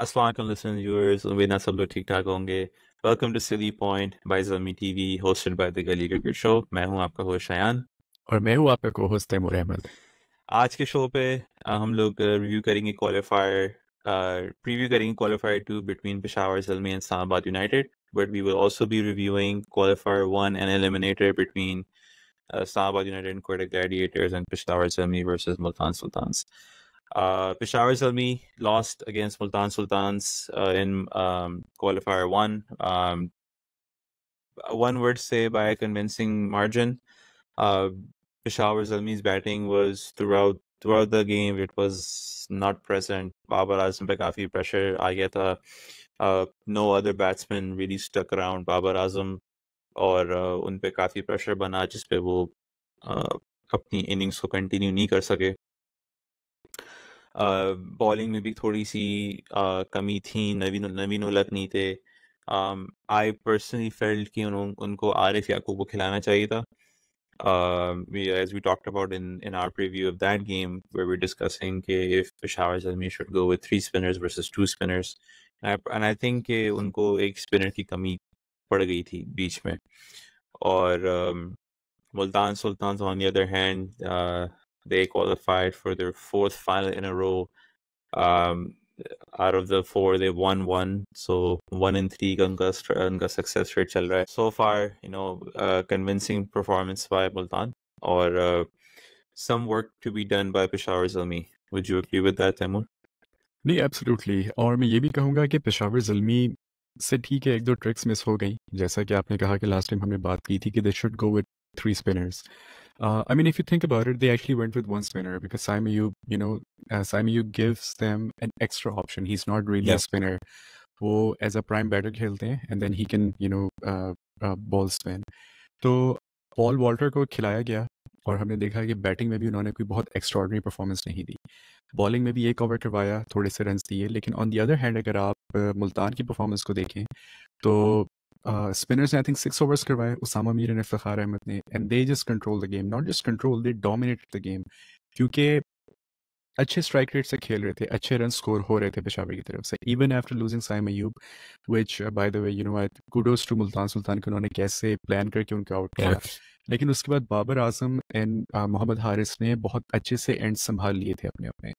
अस्सलाम वालेकुम listeners viewers, उम्मीद है सब लोग ठीक ठाक होंगे। Welcome to Silly Point by Zalmi TV, hosted by the Gulley Cricket Show। मैं हूं आपका होस्ट शयान। और मैं हूँ आपका को होस्ट तैमूर अहमद। आज के शो पे हम लोग रिव्यू करेंगे क्वालिफायर, प्रीव्यू करेंगे qualifier 2 between Peshawar Zalmi and Islamabad United, but we will also be reviewing qualifier 1 and eliminator between Islamabad United and Quetta Gladiators and Peshawar Zalmi versus Multan Sultans. Peshawar Zalmi lost against Multan Sultans in qualifier 1. One word say by a convincing margin. Peshawar Zalmi's batting was throughout the game, it was not present. Babar Azam पे काफी pressure आ गया था. No other batsman really stuck around Babar Azam और उन पे काफी pressure बना जिस पे वो अपनी innings को continue नहीं कर सके. बॉलिंग में भी थोड़ी सी कमी थी. नवीन उलक नहीं थे. आई पर्सनली फेल्ट कि उनको आरिफ याकूब को खिलाना चाहिए था. As we talked about in our preview of that game, where we're discussing if Peshawar Zalmi should go with 3 spinners versus 2 spinners, and I think कि उनको एक स्पिनर की कमी पड़ गई थी बीच में. और Multan Sultans, on the other hand, they qualified for their 4th final in a row. Out of the 4, they won 1, so 1-3 का उनका success rate चल रहा है. So far, convincing performance by Multan, और some work to be done by Peshawar Zalmi. Would you agree with that, Taimur? नहीं, absolutely. और मैं ये भी कहूँगा कि पेशावर ज़ल्मी से ठीक है 1-2 ट्रिक्स मिस हो गई, जैसा कि आपने कहा कि लास्ट टाइम हमने बात की थी कि they should go with 3 spinners. I mean, if you think about it, they actually went with 1 spinner because Saim Ayub gives them an extra option. He's not really a spinner. वो as a prime batter खेलते हैं and then he can ball spin. तो Paul Walter को खिलाया गया और हमने देखा कि बैटिंग में भी उन्होंने कोई बहुत एक्स्ट्रॉर्डनरी परफॉर्मेंस नहीं दी. बॉलिंग में भी एक ओवर करवाया, थोड़े से रन्स दिए, लेकिन ऑन द अदर हैंड अगर आप मुल्तान की परफॉर्मेंस को देखें तो स्पिनर्स ने आई थिंक 6 ओवर्स करवाए, उसामा मीर और इफ्तिखार अहमद ने, and they just control the game. Not just control, they dominated the game क्योंकि अच्छे स्ट्राइक रेट से खेल रहे थे, अच्छे रन स्कोर हो रहे थे पेशावर की तरफ से, even after losing Saim Ayub, which by the way kudos to Multan Sultan के उन्होंने कैसे प्लान करके उनको आउट किया. लेकिन उसके बाद बाबर आजम एंड मोहम्मद हारिस ने बहुत अच्छे से एंड संभाल लिए थे अपने अपने.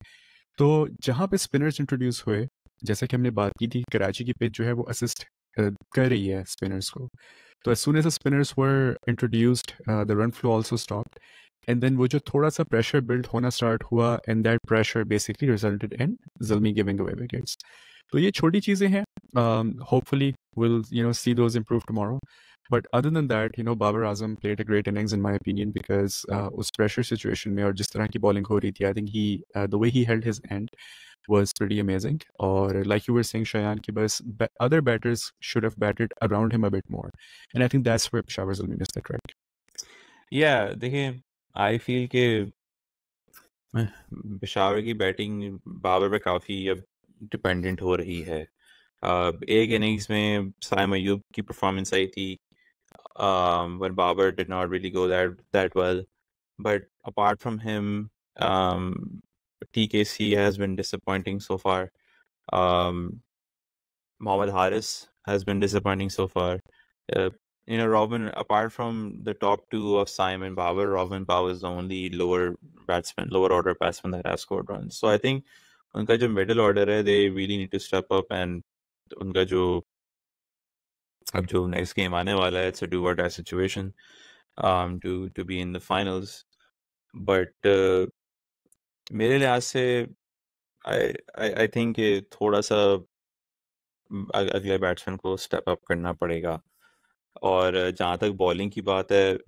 तो जहाँ पे स्पिनर्स इंट्रोड्यूस हुए, जैसे कि हमने बात की थी, कराची की पिच जो है वो असिस्ट कर रही है स्पिनर्स को. तो as soon as the spinners were introduced the run flow also stopped, and then वो जो थोड़ा सा प्रेशर बिल्ड होना स्टार्ट हुआ, and that pressure basically resulted in Zalmi giving away wickets. तो ये छोटी चीज़ें हैं. Hopefully will see those improve tomorrow. But other than that, Babar Azam played a great innings in my opinion because उस pressure situation में और जिस तरह की bowling हो रही थी, I think the way he held his end was pretty amazing. और like you were saying, Shayan, कि बस other batters should have batted around him a bit more, and I think that's where Peshawar Zalmi missed that track. Yeah, देखिए, I feel कि पेशावर की batting Babar पे काफ़ी अब dependent हो रही है. एक इनिंग्स में साइम अयूब की परफॉर्मेंस आई थी when Babar did not really go that well, but apart from him, TKC has been disappointing so far. Mohammad Haris has been disappointing so far. Robin, apart from the top 2 of Saim and Babar, Robin Powell is the only lower order batsman that has scored runs. So I think उनका जो middle order है, they really need to step up, and उनका अब जो next game आने वाला है, it's a do or die situation to be in the finals. But मेरे लिहाज से I think थोड़ा सा अगले बैट्समैन को स्टेप अप करना पड़ेगा. और जहाँ तक बॉलिंग की बात है,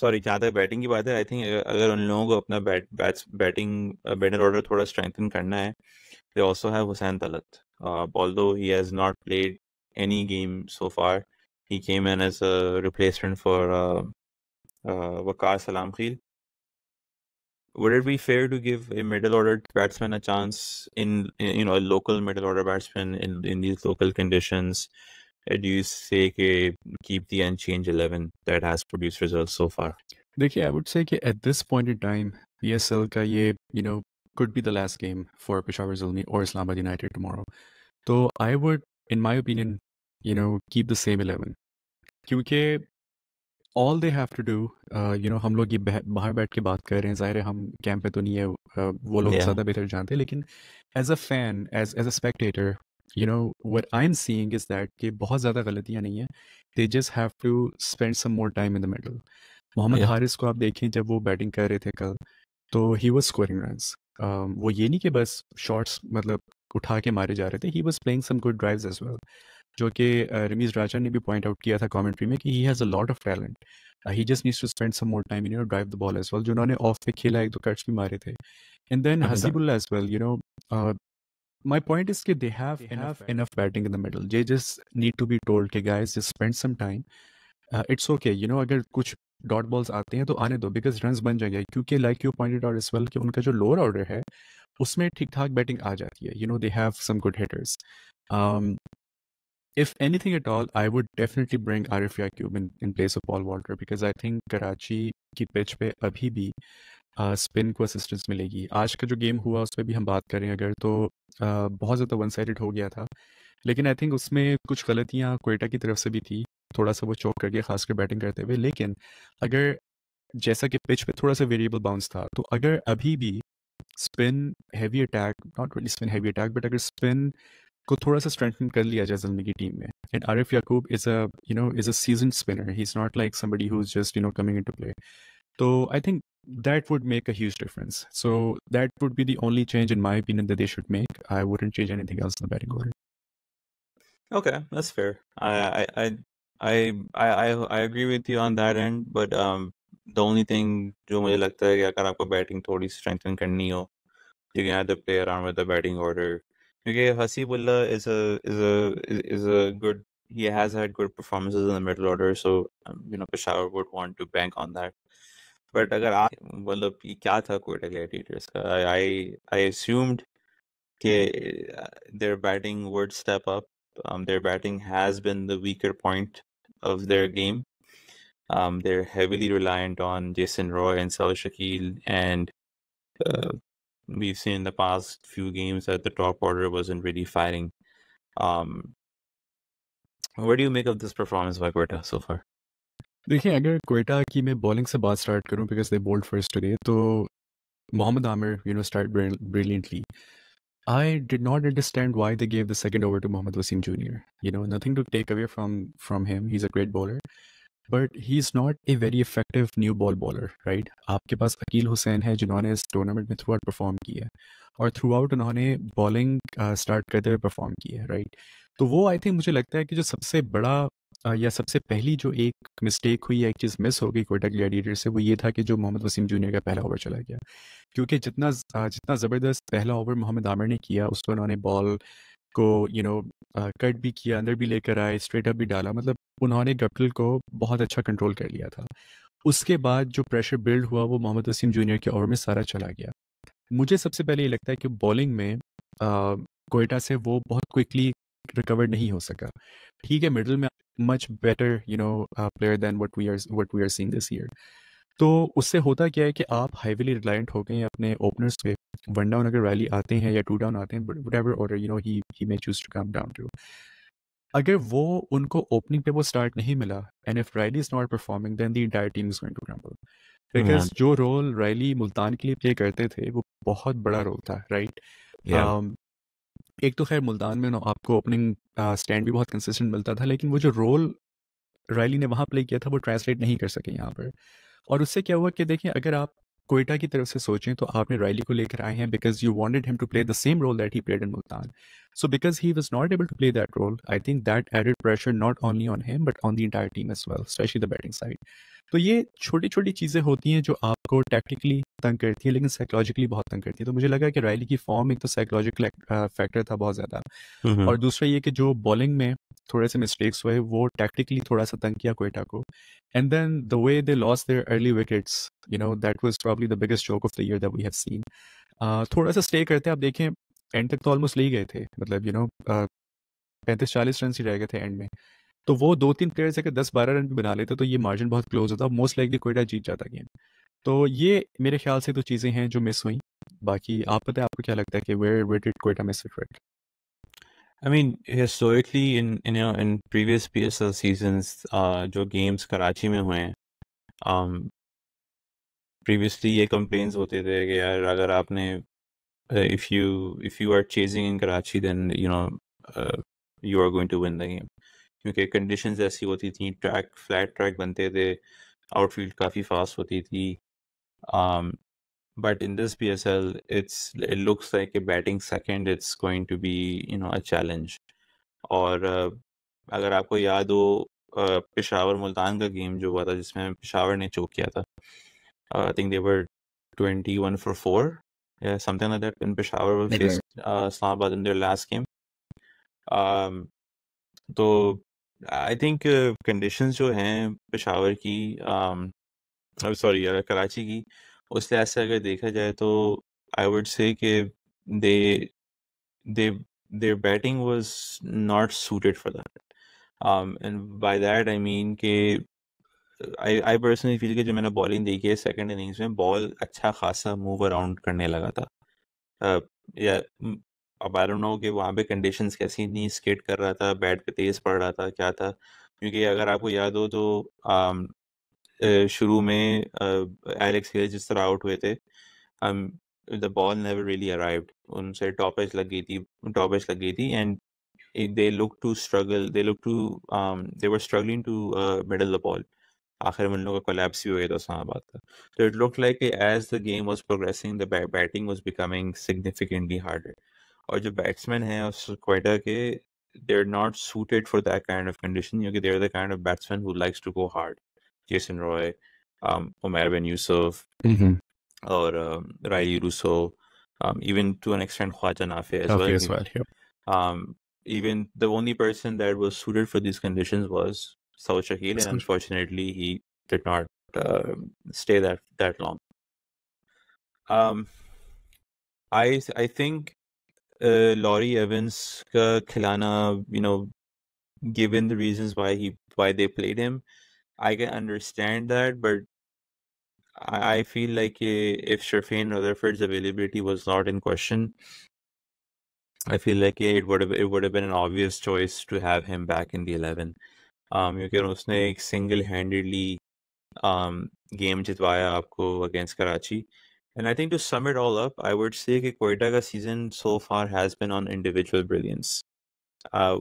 जहाँ तक बैटिंग की बात है, आई थिंक अगर उन लोगों को अपना बैटिंग बैटर ऑर्डर थोड़ा स्ट्रेंथन करना है, they also have Hussain Talat. Although he has not played any game so far, he came in as a replacement for Waqar Salam Khil. Would it be fair to give a middle order batsman a chance in a local middle order batsman in these local conditions? Do you say keep the unchanged 11 that has produced results so far? देखिए, I would say कि at this point in time, PSL का ये could be the last game for Peshawar Zalmi or Islamabad United tomorrow. So I would, in my opinion, keep the same 11. क्योंकि all they have to do, हम लोग ये बाहर बैठ के बात कर रहे हैं, ज़ाहिर है हम कैंप पे तो नहीं है, वो लोग Yeah. ज़्यादा बेहतर जानते हैं, लेकिन as a fan, as a spectator, what I'm seeing is that कि बहुत ज़्यादा गलतियाँ नहीं हैं. They just have to spend some more time in the middle. Mohammad Yeah. Haris को आप देखें जब वो बैटिंग कर रहे थे कल, तो ही वाज स्कोरिंग रन्स. वो ये नहीं कि बस शॉट्स मतलब उठा के मारे जा रहे थे, he was playing some good drives as well, जो कि रमीज राजा ने भी पॉइंट आउट किया था कमेंट्री में कि he has a lot of talent. He just needs to spend some more time drive the ball as well, जो उन्होंने ऑफ पे खेला, एक दो कट्स भी मारे थे. And then Haseebullah as well, my point is that they have enough batting in the middle. They just need to be told कि guys just spend some time. It's okay, अगर कुछ डॉट बॉल्स आते हैं तो आने दो, बिकॉज रन्स बन जाएंगे, क्योंकि like you pointed out as well कि उनका जो लोअर ऑर्डर है उसमें ठीक ठाक बैटिंग आ जाती है. They have some good hitters. If anything at all, I would definitely bring Arif Yaqub in place of Paul Walter, because I think Karachi की पिच पे अभी भी स्पिन को असिस्टेंस मिलेगी. आज का जो गेम हुआ उस पर भी हम बात करें अगर, तो बहुत ज़्यादा वन साइडेड हो गया था, लेकिन आई थिंक उसमें कुछ गलतियाँ कोयटा की तरफ से भी थी, थोड़ा सा वो चौक कर गया खासकर बैटिंग करते हुए. लेकिन अगर जैसा कि पिच पे थोड़ा सा वेरिएबल बाउंस था, तो अगर अभी भी spin heavy attack, not really spin heavy attack, but अगर स्पिन को थोड़ा सा स्ट्रेंथन कर लिया जाए ज़ल्मी की टीम में, and Arif Yakub is a season spinner, he is not like somebody who is just coming into play. So I think that would make a huge difference. So that would be the only change, in my opinion, that they should make. I wouldn't change anything else in the batting order. Okay, that's fair. I agree with you on that end, but the only thing जो मुझे लगता है कि अगर आपको batting थोड़ी strengthen करनी हो, you can have to play around with the batting order. क्योंकि Hasibullah is a good, he has had good performances in the middle order, so Peshawar would want to bank on that. But अगर आप मतलब ये क्या था Quetta Gladiators का, I assumed कि their batting would step up. Their batting has been the weaker point of their game. They're heavily reliant on Jason Roy and Sal Shakil, and we've seen in the past few games that the top order wasn't really firing. What do you make of this performance by Quetta so far? देखिए, अगर कोयटा की मैं bowling से बात start करूं, because they bowled first today, तो Mohammad Amir start brilliantly. I did not understand why they gave the second over to Mohammad Wasim Jr. Nothing to take away from him. He's a great bowler, but he's not a very effective new ball bowler, right? आपके पास अकील हुसैन है जिन्होंने इस tournament में through out perform किया है, और through out उन्होंने bowling start करते हुए परफॉर्म किया है, राइट? तो वो आई थिंक मुझे लगता है कि जो सबसे बड़ा या सबसे पहली जो एक मिस्टेक हुई या एक चीज़ मिस हो गई कोयटा ग्लैडिएटर से, वो ये था कि जो मोहम्मद वसीम जूनियर का पहला ओवर चला गया. क्योंकि जितना ज़बरदस्त पहला ओवर मोहम्मद आमिर ने किया, उसको उन्होंने बॉल को कट भी किया, अंदर भी लेकर आए, स्ट्रेट अप भी डाला, मतलब उन्होंने गप्टिल को बहुत अच्छा कंट्रोल कर लिया था. उसके बाद जो प्रेशर बिल्ड हुआ वो मोहम्मद वसीम जूनियर के ओवर में सारा चला गया. मुझे सबसे पहले ये लगता है कि बॉलिंग में कोयटा से वो बहुत क्विकली रिकवर नहीं हो सका. ठीक है, मिडल में much better player than what we are seeing this year. तो उससे होता क्या है कि आप हाईली रिलायंट हो गए हैं अपने ओपनर्स पे. वन डाउन अगर रैली आते हैं या टू डाउन आते हैं, whatever order he may choose to come down to, अगर वो उनको ओपनिंग पे वो स्टार्ट नहीं मिला, and if Rilee is not performing, then the entire team is going to crumble. Because जो रोल राइली मुल्तान के लिए प्ले करते थे वो बहुत बड़ा रोल था, राइट? एक तो खैर मुल्तान में आपको ओपनिंग स्टैंड भी बहुत कंसिस्टेंट मिलता था, लेकिन वो जो रोल राइली ने वहाँ प्ले किया था वो ट्रांसलेट नहीं कर सके यहाँ पर. और उससे क्या हुआ कि देखिए, अगर आप कोयटा की तरफ से सोचें तो आपने राइली को लेकर आए हैं because you wanted him to play the same role that he played in Multan. So because he was not able to play that role, I think that added pressure not only on him but on the entire team as well, specially the batting side. तो ये छोटी छोटी चीज़ें होती हैं जो आपको tactically तंग करती हैं, लेकिन साइकोलॉजिकली बहुत तंग करती है. तो मुझे लगा कि राइली की फॉर्म एक तो साइकोलॉजिकल फैक्टर था बहुत ज़्यादा, और दूसरा ये कि जो बॉलिंग में थोड़े से मिस्टेक्स हुए वो टैक्टिकली थोड़ा सा तंग किया कोयटा को. And then the way they lost their early wickets, that was probably the biggest joke of the year that we have seen. थोड़ा सा स्टे करते आप देखें, एंड तक तो ऑलमोस्ट ले ही गए थे, मतलब 35-40 रन ही रह गए थे एंड में. तो वो 2-3 प्लेयर्स अगर 10-12 रन भी बना लेते तो ये मार्जिन बहुत क्लोज होता, मोस्ट लाइकली कोयटा जीत जाता गेम. तो ये मेरे ख्याल से तो चीज़ें हैं जो मिस हुई. बाकी आप पता है आपको क्या लगता है कि where did Quetta miss a trick? I mean, historically in previous PSL seasons, जो games कराची में हुए हैं, previously ये complaints होते थे कि यार अगर आपने if you are chasing in Karachi, then uh, you are going to win the game. क्योंकि conditions ऐसी होती थी, flat track बनते थे, outfield काफ़ी fast होती थी. Um, but in this PSL, it looks like a batting second, it's going to be a challenge. और अगर आपको याद हो पेशावर मुल्तान का गेम जो हुआ था जिसमें पेशावर ने चोक किया था, I think they were 21 for 4, yeah, something like that, when Peshawar will face Islamabad in their last game. Um, तो I think conditions जो हैं पेशावर की, सॉरी कराची की, उस लिहाज से अगर देखा जाए तो I would say कि they they their batting was not suited for that. And by that I mean कि I personally feel कि जो मैंने बॉलिंग देखी है सेकंड इनिंग्स में, बॉल अच्छा खासा मूव अराउंड करने लगा था. या अब आई डोंट नो कि वहाँ पे कंडीशंस कैसी थी, स्किट कर रहा था, बैट पे तेज पड़ रहा था, क्या था. क्योंकि अगर आपको याद हो तो शुरू में एलेक्स हेल जिस तरह आउट हुए थे, the ball never really arrived, उनसे टॉप एज लग गई थी and they looked to struggle, they were struggling to middle the ball. आखिर में उन लोगों का कोलैप्स भी हो गया था इस्लामाबाद का. So it looked like as the game was progressing, the batting was becoming significantly harder. और जो बैट्समैन हैं उस क्वेटा के, they're not suited for that kind of condition, क्योंकि they're the kind of batsman who likes to go hard. Jason Roy, Umair bin Yusuf, or Riley Russo, even to an extent Khwaja Nafi as well. As well, yeah. Even the only person that was suited for these conditions was Saud Shakil, and unfortunately he did not stay that long. I think Laurie Evans ka khilana, given the reasons why they played him, I can understand that, but I feel like if Sherfane Rutherford's availability was not in question, I feel like it would have been an obvious choice to have him back in the 11. क्योंकि उसने एक single-handedly game जितवाया आपको against Karachi. And I think to sum it all up, I would say कि Quetta का season so far has been on individual brilliance.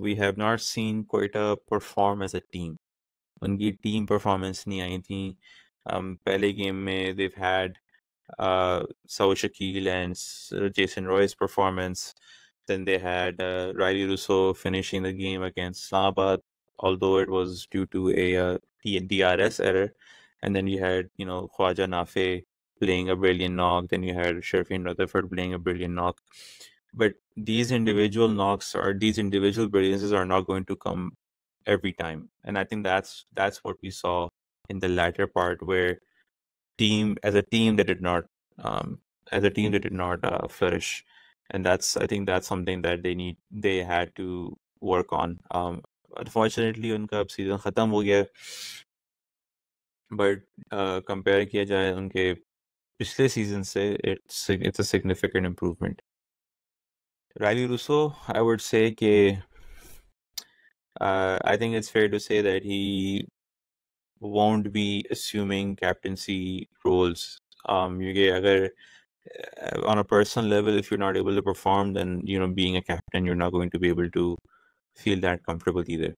We have not seen Quetta perform as a team. उनकी team performance नहीं आई थी. पहले game में they've had Saud Shakil and Jason Roy's performance. Then they had Riley Russo finishing the game against Islamabad, although it was due to a DRS error. And then you had, Khwaja Nafe playing a brilliant knock. Then you had Sherfane Rutherford playing a brilliant knock. But these individual knocks or these individual brilliances are not going to come every time. And I think that's what we saw in the latter part, where as a team that did not flourish. And I think that's something that they had to work on. Unfortunately उनका अब season खत्म हो गया, but compare किया जाए उनके पिछले season से, it's a significant improvement. Riley Russo, I would say कि I think it's fair to say that he won't be assuming captaincy roles. क्योंकि अगर on a personal level, if you're not able to perform, then being a captain, you're not going to be able to feel that comfortable either.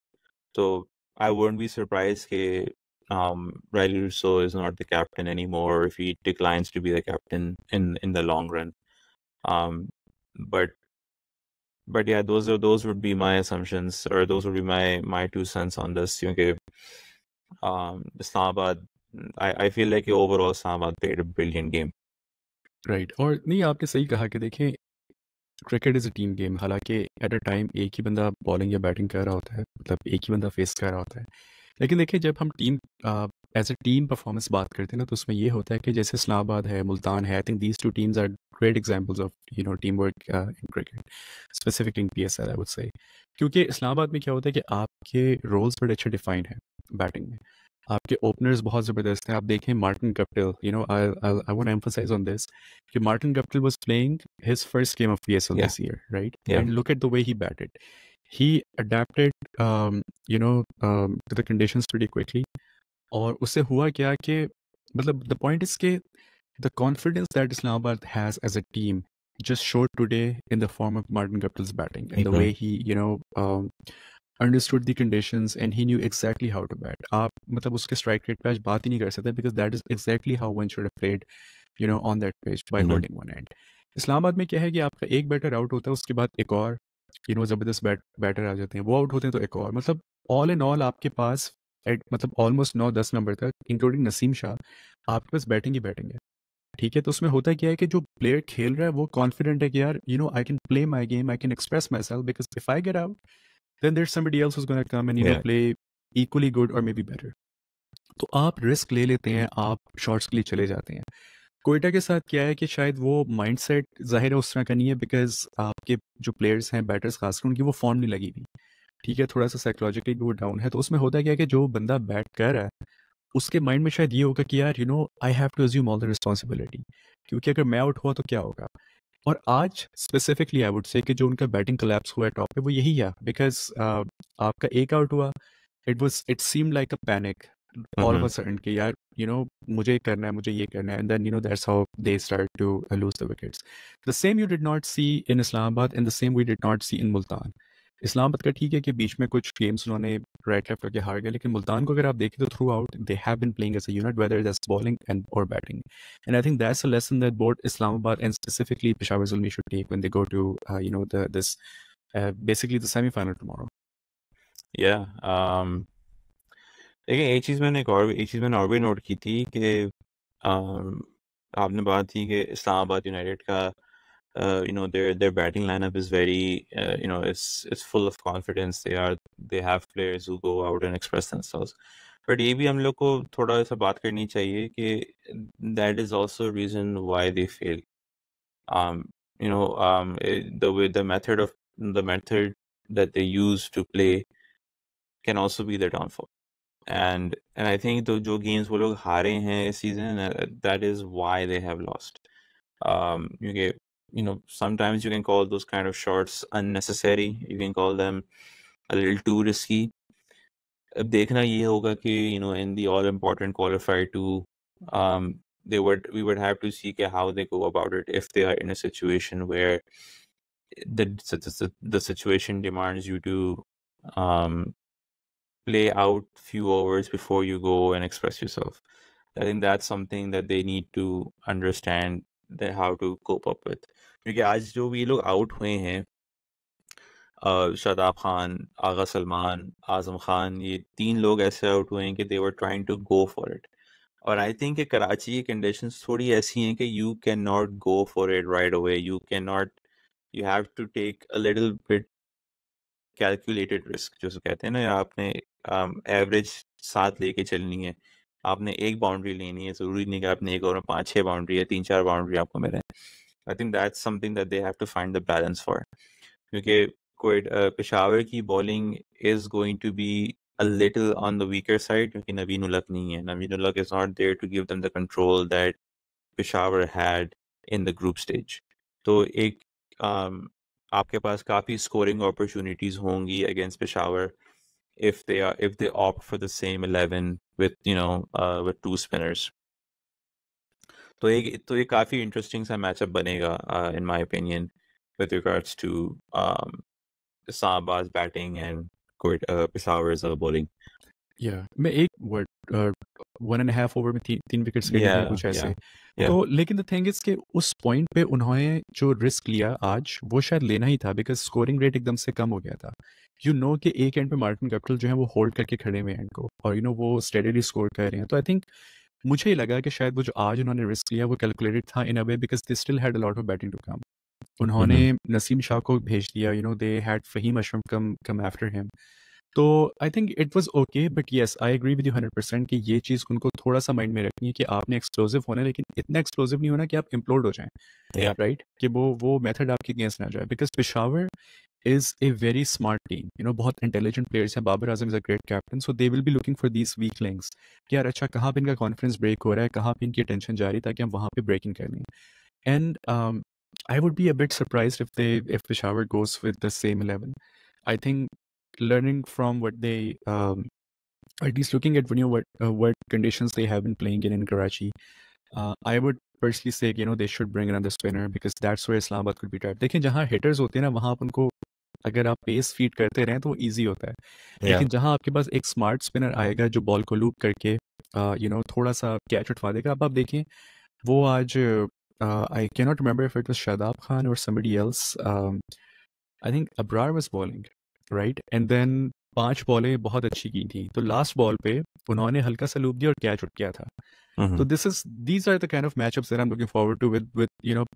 So I wouldn't be surprised if Riley Russo is not the captain anymore, if he declines to be the captain in the long run. But yeah, those would be my assumptions, or those would be my 2 cents on this. Okay, Islamabad, I feel like overall Islamabad played a brilliant game. Right और नहीं आपने सही कहा कि देखें cricket is a team game हालांकि at a time एक ही बंदा बॉलिंग या बैटिंग कर रहा होता है मतलब एक ही बंदा फेस कर रहा होता है लेकिन देखिए जब हम team as a team performance बात करते हैं ना तो उसमें ये होता है कि जैसे इस्लामाबाद है मुल्तान है I think these two teams are great examples of team work in cricket specifically in PSL I would say क्योंकि इस्लामाबाद में क्या होता है कि आपके रोल्स बड़े अच्छे डिफाइंड हैं बैटिंग में आपके ओपनर्स बहुत ज़बरदस्त हैं। आप देखें Martin Guptill, you know I want to emphasise on this कि Martin Guptill was playing his first game of PSL Yeah, this year, right? yeah, and look at the way he batted. He adapted, to the conditions pretty quickly. और उससे हुआ क्या कि मतलब the point is कि the confidence that Islamabad has as a team just showed today in the form of Martin Guptill's batting and the way exactly. he, understood the conditions and he knew exactly how to bat. आप मतलब उसके strike rate पे आज बात ही नहीं कर सकते because that is exactly how one should have played, on that pitch by Mhm. holding one end. Islamabad में क्या है कि आपका एक बैटर आउट होता है, उसके बाद एक और ज़बरदस्त बैटर आ जाते हैं, वो आउट होते हैं तो एक और, मतलब ऑल इन ऑल आपके पास मतलब ऑलमोस्ट 9-10 नंबर तक इंक्लूडिंग नसीम शाह आपके पास बैटिंग ही बैटिंग है, ठीक है? तो उसमें होता क्या है कि जो प्लेयर खेल रहा है वो कॉन्फिडेंट है कि यार I can play my game, I can express myself because if I get out then there somebody else who's gonna come and Yeah, play equally good और मे बी बेटर. तो आप risk ले लेते हैं, आप shots के लिए चले जाते हैं. कोयटा के साथ क्या है कि शायद वो माइंडसेट ज़ाहिर है उस तरह का नहीं है बिकॉज आपके जो प्लेयर्स हैं बैटर्स खासकर उनकी वो फॉर्म नहीं लगी हुई, ठीक है? थोड़ा सा साइकोलॉजिकली भी वो डाउन है. तो उसमें होता क्या है कि जो बंदा बैट कर रहा है उसके माइंड में शायद ये होगा कि यार I have to assume all the responsibility, क्योंकि अगर मैं आउट हुआ तो क्या होगा. और आज स्पेसिफिकली आई वुड से कि जो उनका बैटिंग कोलैप्स हुआ है टॉप पे वो यही है बिकॉज आपका एक आउट हुआ, it seemed like a panic all of Mhm. a sudden कि यार मुझे करना है, मुझे ये करना है, and then that's how they start to lose the wickets. The same you did not see in Islamabad and the same we did not see in Multan. Islamabad का ठीक है कि बीच में कुछ गेम्स उन्होंने राइट लेफ्ट करके हार गए, लेकिन मुल्तान को अगर आप देखें तो throughout they have been playing as a unit whether that's bowling and और batting. And I think that's a lesson that both Islamabad and specifically Peshawar Zalmi should take when they go to this basically the semi-final tomorrow. Yeah. लेकिन एक चीज़ मैंने और भी note की थी कि um, आपने बात थी कि इस्लामाबाद यूनाइटेड का their batting lineup is very it's full of confidence. They have players who go out and express themselves. But ये भी हम लोग को थोड़ा सा बात करनी चाहिए कि that is also a reason why they fail. The method that they use to play can also be their downfall. And I think the जो games वो लोग हारे हैं इस season, that is why they have lost. Sometimes you can call those kind of shots unnecessary. You can call them a little too risky. अब देखना ये होगा कि in the all important qualifier too, we would have to see how they go about it if they are in a situation where the situation demands you to um, play out few overs before you go and express yourself. I think that's something that they need to understand that how to cope up with. क्योंकि आज जो भी लोग out हुए हैं, शादाब खान, आगा सलमान, आजम खान, ये 3 लोग ऐसे आउट हुए हैं कि they were trying to go for it. और आई थिंक कि कराची की कंडीशंस थोड़ी ऐसी हैं कि you cannot go for it right away. You have to take a little bit calculated risk, जो कहते हैं ना, आपने एवरेज 7 लेके चलनी है. आपने एक बाउंड्री लेनी है, ज़रूरी नहीं कि आपने एक और में 5-6 बाउंड्री या 3-4 बाउंड्री आपको मिले. I think that's something that they have to find the balance for. क्योंकि कोई पेशावर की bowling is going to be a little on the weaker side क्योंकि नवीन उलक नहीं है. नवीन उलक is not there to give them the control that Peshawar had in the group stage. तो एक आपके पास काफ़ी scoring opportunities होंगी against Peshawar if they opt for the same 11 with 2 spinners. तो ये काफ़ी इंटरेस्टिंग सा मैचअप बनेगा in my opinion with regards to Islamabad's batting and Peshawar's bowling. मैं एक वर्ड 1.5 ओवर में 3 विकेट्स गिरने थे कुछ ऐसे. Yeah. तो लेकिन द थिंग इज कि उस पॉइंट पे उन्होंने जो रिस्क लिया आज वो शायद लेना ही था बिकॉज स्कोरिंग रेट एकदम से कम हो गया था. कि एक एंड पे मार्टिन गप्टिल जो है वो होल्ड करके खड़े हुए हैं एंड को और वो स्टेडीली स्कोर कर रहे हैं. तो आई थिंक मुझे ही लगा कि शायद वो जो आज उन्होंने रिस्क लिया वो कैलकुलेटेड था in a way because they still had a lot of batting to come. उन्होंने नसीम शाह को भेज दिया, they had Fahim Ashraf come after him. तो I think it was okay but yes I agree with you 100% कि ये चीज़ उनको थोड़ा सा माइंड में रखनी है कि आपने एक्सप्लोसिव होना है लेकिन इतना एक्सप्लोसिव नहीं होना कि आप इम्प्लोड हो जाएं, Yeah. राइट? कि वो मेथड आपके अगेंस्ट ना जाए because Peshawar is a very smart team. बहुत intelligent players हैं. Babar Azam is a great captain, so they will be looking for these weak links. कि यार अच्छा कहाँ पे इनका confidence break हो रहा है, कहाँ पे इनकी attention जा रही है, ताकि हम वहाँ पे breaking कर लें. And I would be a bit surprised if Peshawar goes with the same 11. I think learning from what they at least looking at what conditions they have been playing in Karachi, I would personally say they should bring another spinner because that's where Islamabad could be trapped. देखिए जहाँ hitters होते हैं ना वहाँ आप उनको अगर आप पेस फीड करते रहें तो वो ईजी होता है. Yeah. लेकिन जहाँ आपके पास एक स्मार्ट स्पिनर आएगा जो बॉल को लूप करके थोड़ा सा कैच उठवा देगा. अब आप देखें वो आज I can not remember if it was Shadab Khan और somebody else. I think Abrar was bowling right and then 5 बॉलें बहुत अच्छी की थी तो लास्ट बॉल पे उन्होंने हल्का सा लूप दिया और कैच उठ गया था. So these are the kind of matchups that I'm looking forward to with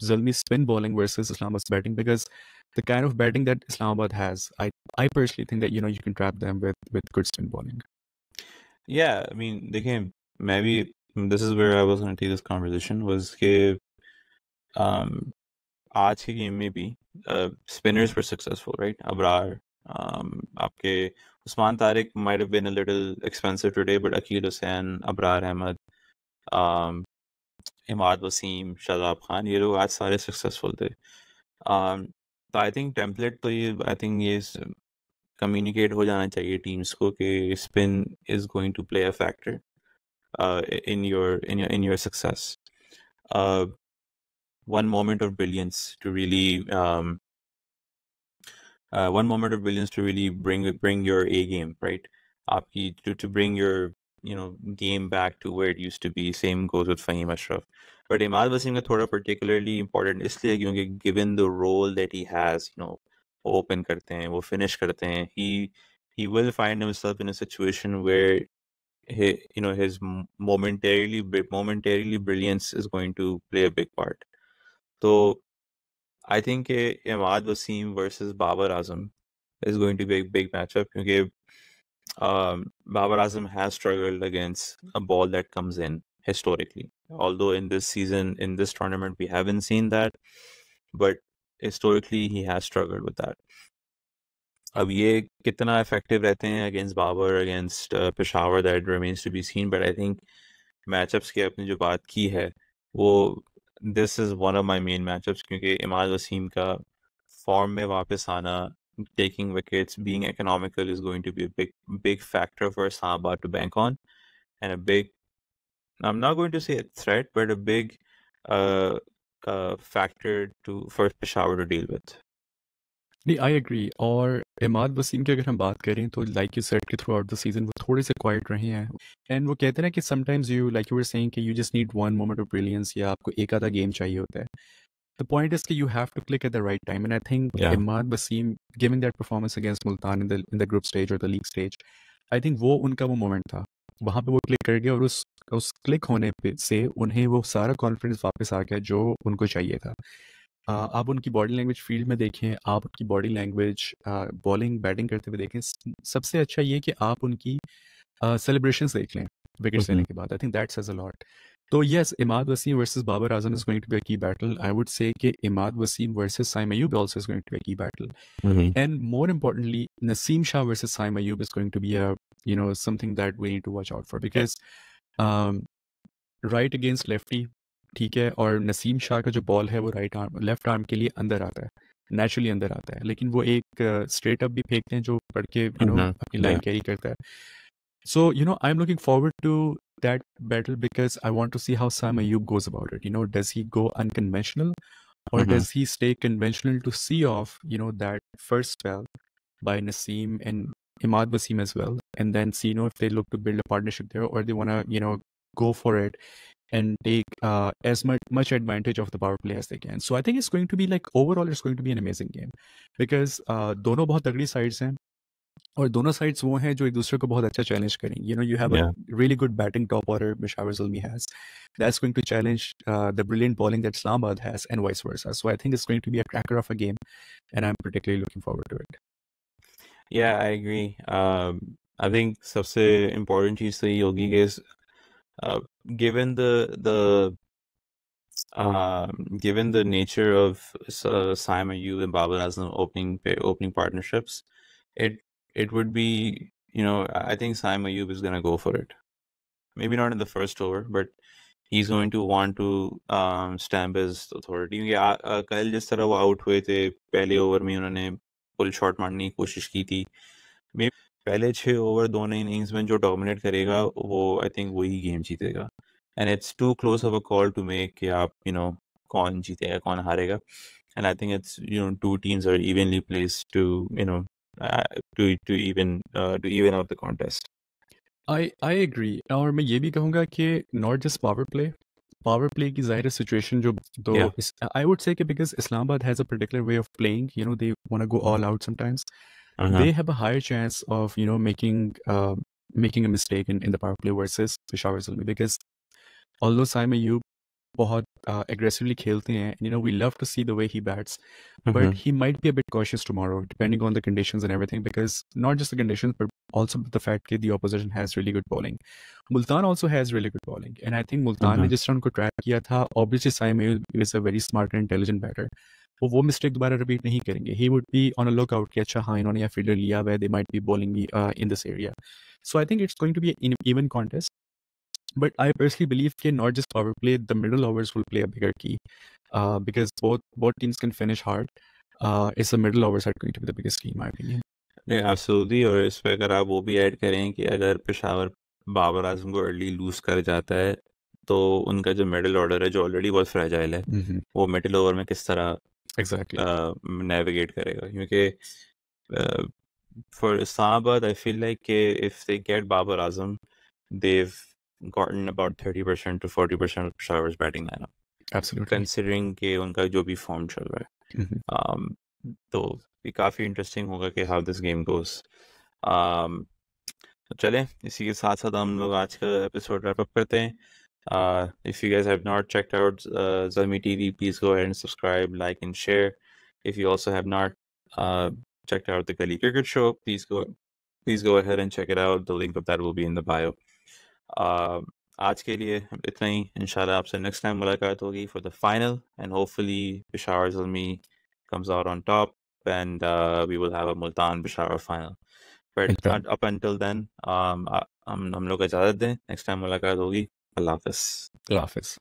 Zalmi's spin bowling versus Islamabad's batting, because the kind of batting that Islamabad has, I personally think that you can trap them with good spin bowling. Yeah, I mean, maybe this is where I was going to take this conversation was आज के game में भी spinners were successful, right? Abrar, आपके Usman Tariq might have been a little expensive today, but Akil Hussain, Abrar Ahmed, Imad Wasim, Shadab Khan, ये लोग आज सारे successful थे. तो आई थिंक टेम्पलेट तो ये कम्युनिकेट हो जाना चाहिए टीम्स को कि spin is going to play a factor in your success. One moment of brilliance to really bring your A game, right? आपकी to bring your game back to where it used to be. Same goes with Fahim Ashraf. But Imad Wasim का थोड़ा particularly important इसलिए क्योंकि given the role that he has, वो open करते हैं, वो finish करते हैं, he will find himself in a situation where his momentarily brilliance is going to play a big part. So I think Imad Wasim versus Babar Azam is going to be a big matchup because Babar Azam has struggled against a ball that comes in historically. Although in this season, in this tournament, we haven't seen that, but historically he has struggled with that. अब ये कितना effective रहते हैं against Babar, against Peshawar, that remains to be seen. But I think matchups की आपने जो बात की है वो this is one of my main matchups क्योंकि इमाद वसीम का फॉर्म में वापस आना, taking wickets, being economical is going to be a big factor for Islamabad to bank on, and a big, I'm not going to say a threat, but a big factor for Peshawar to deal with. नहीं I agree. और इमाद वसीम की अगर हम बात करें तो like you said कि through out the season वो थोड़े से क्वाइट रहे हैं एंड वो कहते हैं ना कि sometimes you like you were saying कि you just need one moment of brilliance या आपको एक आधा गेम चाहिए होता है. The point is that you have to click at the right time, and I think Imad Wasim giving that performance against Multan in the group stage or the league stage, I think वो उनका वो moment था. वहाँ पे वो click कर गया और उस क्लिक होने पे से उन्हें वो सारा कॉन्फिडेंस वापस आ गया जो उनको चाहिए था. आप उनकी बॉडी लैंग्वेज फील्ड में देखें, आप उनकी बॉडी लैंग्वेज बॉलिंग बैटिंग करते हुए देखें. सबसे अच्छा ये कि आप उनकी सेलिब्रेशंस देख लें विकेट्स लेने के बाद. आई think that says a lot. So yes, Imad Wasim versus Babar Azam is going to be a key battle. I would say that Imad Wasim versus Saim Ayub also is going to be a key battle. And more importantly, Naseem Shah versus Saim Ayub is going to be a something that we need to watch out for because right against lefty, ठीक है, और नसीम शाह का जो ball है वो right arm left arm के लिए अंदर आता है, नेचुरली अंदर आता है, लेकिन वो एक स्ट्रेट अप भी फेंकते हैं जो पढ़ के अपनी लाइन कैरी करता है. So, I'm looking forward to that battle because I want to see how Sam Ayub goes about it. Does he go unconventional or does he stay conventional to see off, that first spell by Naseem and Imad Wasim as well, and then see, if they look to build a partnership there or they want to, go for it and take as much advantage of the power play as they can. So I think it's going to be overall, it's going to be an amazing game because दोनों बहुत तगड़ी sides हैं. और दोनों sides वो हैं जो एक दूसरे को बहुत अच्छा चैलेंज करेंगे. You have a really good batting top order Peshawar Zalmi has. That's going to challenge the brilliant bowling that Islamabad has and vice versa. So I think it's going to be a cracker of a game and I'm particularly looking forward to it. Yeah, I agree. I think सबसे important चीज़ तो ये होगी कि given the Given the nature of Saim Ayub and Babar Azam opening partnerships, it would be, I think Saim Ayub is gonna go for it. Maybe not in the first over, but he's going to want to stamp his authority. क्योंकि कल जिस तरह वो out हुए थे पहले over में, उन्होंने पुल शॉट मारने की कोशिश की थी। मे पहले 6 ओवर दोनों इनिंग्स में जो डोमिनेट करेगा वो आई थिंक वही गेम जीतेगा। And it's too close of a call to make कि आप कौन जीतेगा कौन हारेगा। And I think it's two teams are evenly placed to even out the contest. I agree. और मैं ये भी कहूँगा कि not just power play की ज़ाहिर सिचुएशन जो तो Yeah. I would say कि because Islamabad has a particular way of playing, they want to go all out sometimes. Uh-huh. They have a higher chance of making a mistake in the power play versus Peshawar Zalmi, because although Saim Ayub बहुत aggressively खेलते हैं, we love to see the way he bats, but he might be a bit cautious tomorrow depending on the conditions and everything, because not just the conditions but also the fact that the opposition has really good bowling. Multan also has really good bowling, and I think Multan ने जिस तरह उनको track किया था, obviously Saim Ayub is a very smart and intelligent batter. वो mistake दोबारा repeat नहीं करेंगे. He would be on a lookout कि अच्छा हाँ इन्होंने यहाँ फील्डर लिया हुआ है, they might be bowling me in this area. So I think it's going to be an even contest. But I personally believe that not just power play, the middle overs will play a bigger key, because both teams can finish hard. It's the middle overs are going to be the biggest key in my opinion. Yeah, absolutely. और इस पे अगर आप वो भी add करें कि अगर पेशावर बाबर आजम को अर्ली लूज कर जाता है तो उनका जो मिडिल ऑर्डर है जो ऑलरेडी बहुत फ्रेजाइल है, वो मिडिल ओवर में किस तरह नेविगेट करेगा। क्योंकि for Islamabad, I feel like if they get Babar Azam, they've gotten about 30% to 40% of Peshawar's batting lineup. Absolutely. Considering कि उनका जो भी फॉर्म चल रहा है, तो ये काफ़ी इंटरेस्टिंग होगा कि how this game goes. तो चलें इसी के साथ साथ हम लोग आज का एपिसोड रैप अप करते हैं. If you guys have not checked out Zalmi TV, please go ahead and subscribe, like, and share. If you also have not checked out the Gulley Cricket Show, please go ahead and check it out. The link of that will be in the bio. आज के लिए इतना ही. इंशाल्लाह आपसे next time मुलाकात होगी for the final, and hopefully Peshawar Zalmi comes out on top, and we will have a Multan Peshawar final. But up until then, हम लोग इजाज़त दें. नेक्स्ट टाइम मुलाकात होगी. अल्लाह हाफ़िज़.